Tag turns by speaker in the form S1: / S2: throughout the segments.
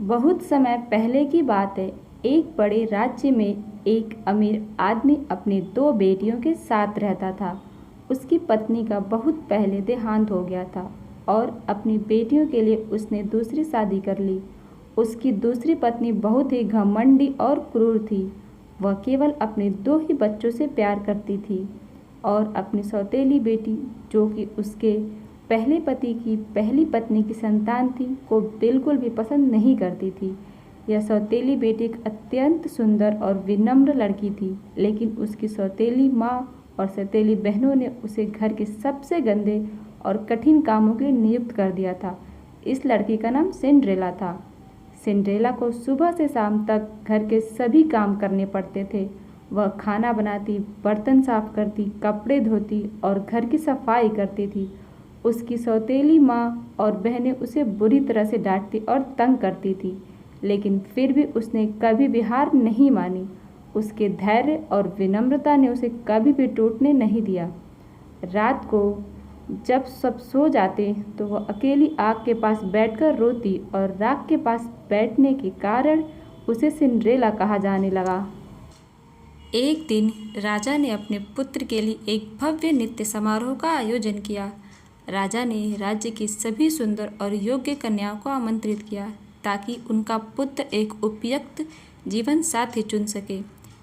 S1: बहुत समय पहले की बात है। एक बड़े राज्य में एक अमीर आदमी अपनी दो बेटियों के साथ रहता था। उसकी पत्नी का बहुत पहले देहांत हो गया था और अपनी बेटियों के लिए उसने दूसरी शादी कर ली। उसकी दूसरी पत्नी बहुत ही घमंडी और क्रूर थी। वह केवल अपने दो ही बच्चों से प्यार करती थी और अपनी सौतेली बेटी, जो कि उसके पहले पति की पहली पत्नी की संतान थी, को बिल्कुल भी पसंद नहीं करती थी। यह सौतेली बेटी एक अत्यंत सुंदर और विनम्र लड़की थी, लेकिन उसकी सौतेली माँ और सौतेली बहनों ने उसे घर के सबसे गंदे और कठिन कामों के लिए नियुक्त कर दिया था। इस लड़की का नाम सिंड्रेला था। सिंड्रेला को सुबह से शाम तक घर के सभी काम करने पड़ते थे। वह खाना बनाती, बर्तन साफ करती, कपड़े धोती और घर की सफाई करती थी। उसकी सौतेली माँ और बहनें उसे बुरी तरह से डांटती और तंग करती थी, लेकिन फिर भी उसने कभी भी हार नहीं मानी। उसके धैर्य और विनम्रता ने उसे कभी भी टूटने नहीं दिया। रात को जब सब सो जाते तो वह अकेली आग के पास बैठकर रोती और राख के पास बैठने के कारण उसे सिंड्रेला कहा जाने लगा। एक दिन राजा ने अपने पुत्र के लिए एक भव्य नृत्य समारोह का आयोजन किया। राजा ने राज्य की सभी सुंदर और योग्य कन्याओं को आमंत्रित किया ताकि उनका पुत्र एक उपयुक्त जीवन साथी चुन सके।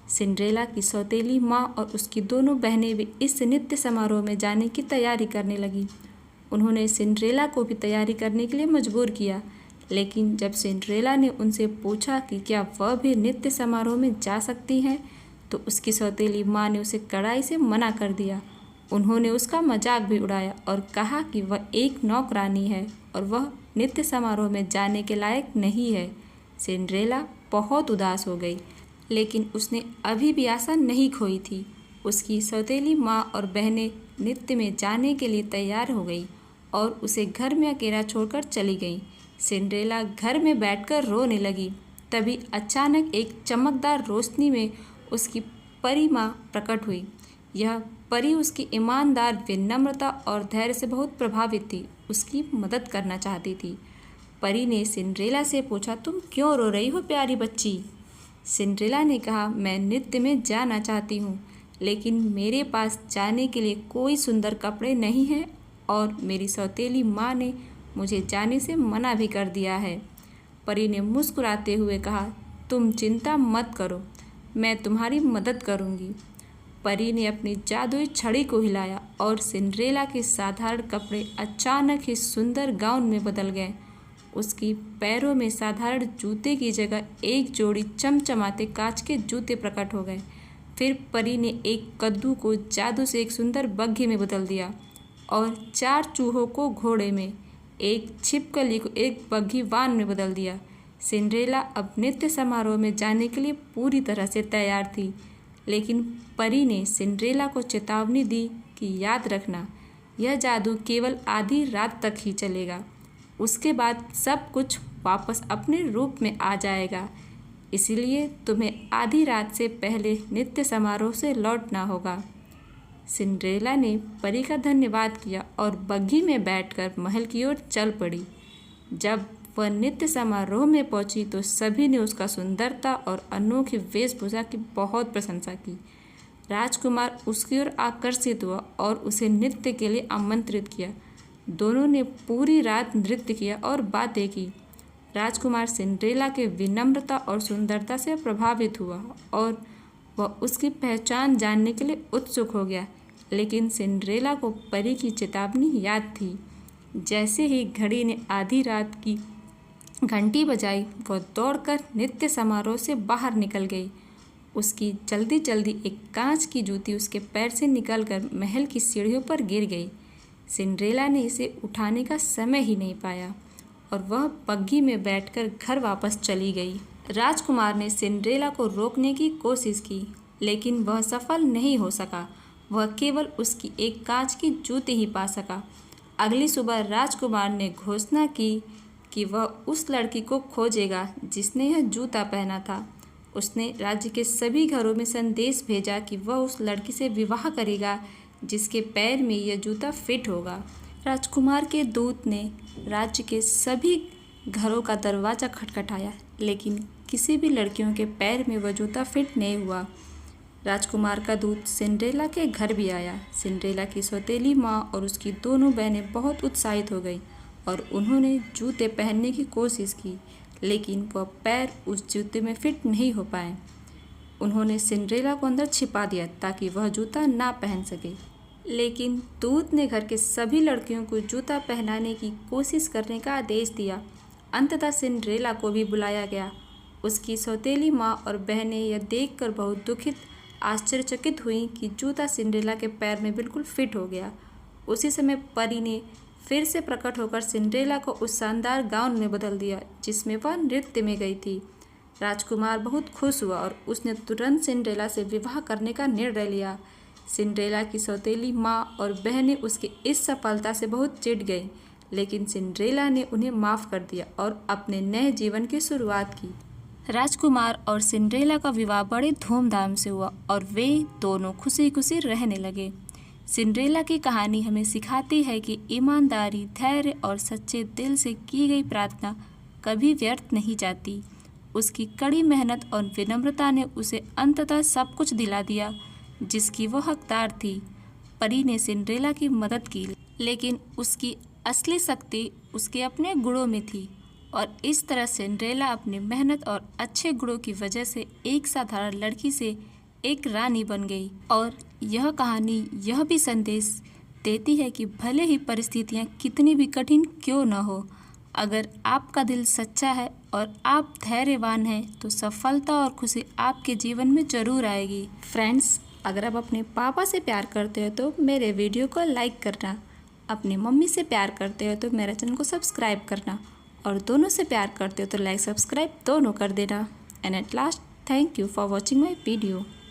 S1: सिंड्रेला की सौतेली माँ और उसकी दोनों बहनें भी इस नृत्य समारोह में जाने की तैयारी करने लगी। उन्होंने सिंड्रेला को भी तैयारी करने के लिए मजबूर किया, लेकिन जब सिंड्रेला ने उनसे पूछा कि क्या वह भी नृत्य समारोह में जा सकती हैं, तो उसकी सौतेली माँ ने उसे कड़ाई से मना कर दिया। उन्होंने उसका मजाक भी उड़ाया और कहा कि वह एक नौकरानी है और वह नृत्य समारोह में जाने के लायक नहीं है। सिंड्रेला बहुत उदास हो गई, लेकिन उसने अभी भी आशा नहीं खोई थी। उसकी सौतेली माँ और बहनें नृत्य में जाने के लिए तैयार हो गई और उसे घर में अकेला छोड़कर चली गई। सिंड्रेला घर में बैठकर रोने लगी। तभी अचानक एक चमकदार रोशनी में उसकी परी माँ प्रकट हुई। यह परी उसकी ईमानदार, विनम्रता और धैर्य से बहुत प्रभावित थी। उसकी मदद करना चाहती थी। परी ने सिंड्रेला से पूछा, तुम क्यों रो रही हो प्यारी बच्ची? सिंड्रेला ने कहा, मैं नृत्य में जाना चाहती हूँ, लेकिन मेरे पास जाने के लिए कोई सुंदर कपड़े नहीं हैं और मेरी सौतेली माँ ने मुझे जाने से मना भी कर दिया है। परी ने मुस्कुराते हुए कहा, तुम चिंता मत करो, मैं तुम्हारी मदद करूँगी। परी ने अपनी जादुई छड़ी को हिलाया और सिंड्रेला के साधारण कपड़े अचानक ही सुंदर गाउन में बदल गए। उसकी पैरों में साधारण जूते की जगह एक जोड़ी चमचमाते कांच के जूते प्रकट हो गए। फिर परी ने एक कद्दू को जादू से एक सुंदर बग्घी में बदल दिया और 4 चूहों को घोड़े में, एक छिपकली को एक बग्घी वान में बदल दिया। सिंड्रेला अब नृत्य समारोह में जाने के लिए पूरी तरह से तैयार थी, लेकिन परी ने सिंड्रेला को चेतावनी दी कि याद रखना, यह जादू केवल आधी रात तक ही चलेगा। उसके बाद सब कुछ वापस अपने रूप में आ जाएगा, इसलिए तुम्हें आधी रात से पहले नृत्य समारोह से लौटना होगा। सिंड्रेला ने परी का धन्यवाद किया और बग्घी में बैठकर महल की ओर चल पड़ी। जब वह नृत्य समारोह में पहुंची तो सभी ने उसका सुंदरता और अनोखी वेशभूषा की बहुत प्रशंसा की। राजकुमार उसकी ओर आकर्षित हुआ और उसे नृत्य के लिए आमंत्रित किया। दोनों ने पूरी रात नृत्य किया और बातें की। राजकुमार सिंड्रेला के विनम्रता और सुंदरता से प्रभावित हुआ और वह उसकी पहचान जानने के लिए उत्सुक हो गया, लेकिन सिंड्रेला को परी की चेतावनी याद थी। जैसे ही घड़ी ने आधी रात की घंटी बजाई, वह दौड़कर नृत्य समारोह से बाहर निकल गई। उसकी जल्दी जल्दी एक कांच की जूती उसके पैर से निकलकर महल की सीढ़ियों पर गिर गई। सिंड्रेला ने इसे उठाने का समय ही नहीं पाया और वह बग्घी में बैठकर घर वापस चली गई। राजकुमार ने सिंड्रेला को रोकने की कोशिश की, लेकिन वह सफल नहीं हो सका। वह केवल उसकी एक कांच की जूती ही पा सका। अगली सुबह राजकुमार ने घोषणा की कि वह उस लड़की को खोजेगा जिसने यह जूता पहना था। उसने राज्य के सभी घरों में संदेश भेजा कि वह उस लड़की से विवाह करेगा जिसके पैर में यह जूता फिट होगा। राजकुमार के दूत ने राज्य के सभी घरों का दरवाज़ा खटखटाया, लेकिन किसी भी लड़कियों के पैर में वह जूता फिट नहीं हुआ। राजकुमार का दूत सिंड्रेला के घर भी आया। सिंड्रेला की सौतेली माँ और उसकी दोनों बहनें बहुत उत्साहित हो गईं और उन्होंने जूते पहनने की कोशिश की, लेकिन वह पैर उस जूते में फिट नहीं हो पाए। उन्होंने सिंड्रेला को अंदर छिपा दिया ताकि वह जूता ना पहन सके, लेकिन दूत ने घर के सभी लड़कियों को जूता पहनाने की कोशिश करने का आदेश दिया। अंततः सिंड्रेला को भी बुलाया गया। उसकी सौतेली माँ और बहनें यह देखकर बहुत दुखित आश्चर्यचकित हुईं कि जूता सिंड्रेला के पैर में बिल्कुल फिट हो गया। उसी समय परी ने फिर से प्रकट होकर सिंड्रेला को उस शानदार गाउन में बदल दिया जिसमें वह नृत्य में गई थी। राजकुमार बहुत खुश हुआ और उसने तुरंत सिंड्रेला से विवाह करने का निर्णय लिया। सिंड्रेला की सौतेली माँ और बहनें उसकी इस सफलता से बहुत चिढ़ गईं, लेकिन सिंड्रेला ने उन्हें माफ़ कर दिया और अपने नए जीवन की शुरुआत की। राजकुमार और सिंड्रेला का विवाह बड़े धूमधाम से हुआ और वे दोनों खुशी खुशी रहने लगे। सिंड्रेला की कहानी हमें सिखाती है कि ईमानदारी, धैर्य और सच्चे दिल से की गई प्रार्थना कभी व्यर्थ नहीं जाती। उसकी कड़ी मेहनत और विनम्रता ने उसे अंततः सब कुछ दिला दिया जिसकी वह हकदार थी। परी ने सिंड्रेला की मदद की, लेकिन उसकी असली शक्ति उसके अपने गुणों में थी और इस तरह सिंड्रेला अपनी मेहनत और अच्छे गुणों की वजह से एक साधारण लड़की से एक रानी बन गई। और यह कहानी यह भी संदेश देती है कि भले ही परिस्थितियाँ कितनी भी कठिन क्यों न हो, अगर आपका दिल सच्चा है और आप धैर्यवान हैं तो सफलता और खुशी आपके जीवन में ज़रूर आएगी। फ्रेंड्स, अगर आप अपने पापा से प्यार करते हो तो मेरे वीडियो को लाइक करना, अपनी मम्मी से प्यार करते हो तो मेरे चैनल को सब्सक्राइब करना, और दोनों से प्यार करते हो तो लाइक सब्सक्राइब दोनों कर देना। And at last, thank you for watching my video.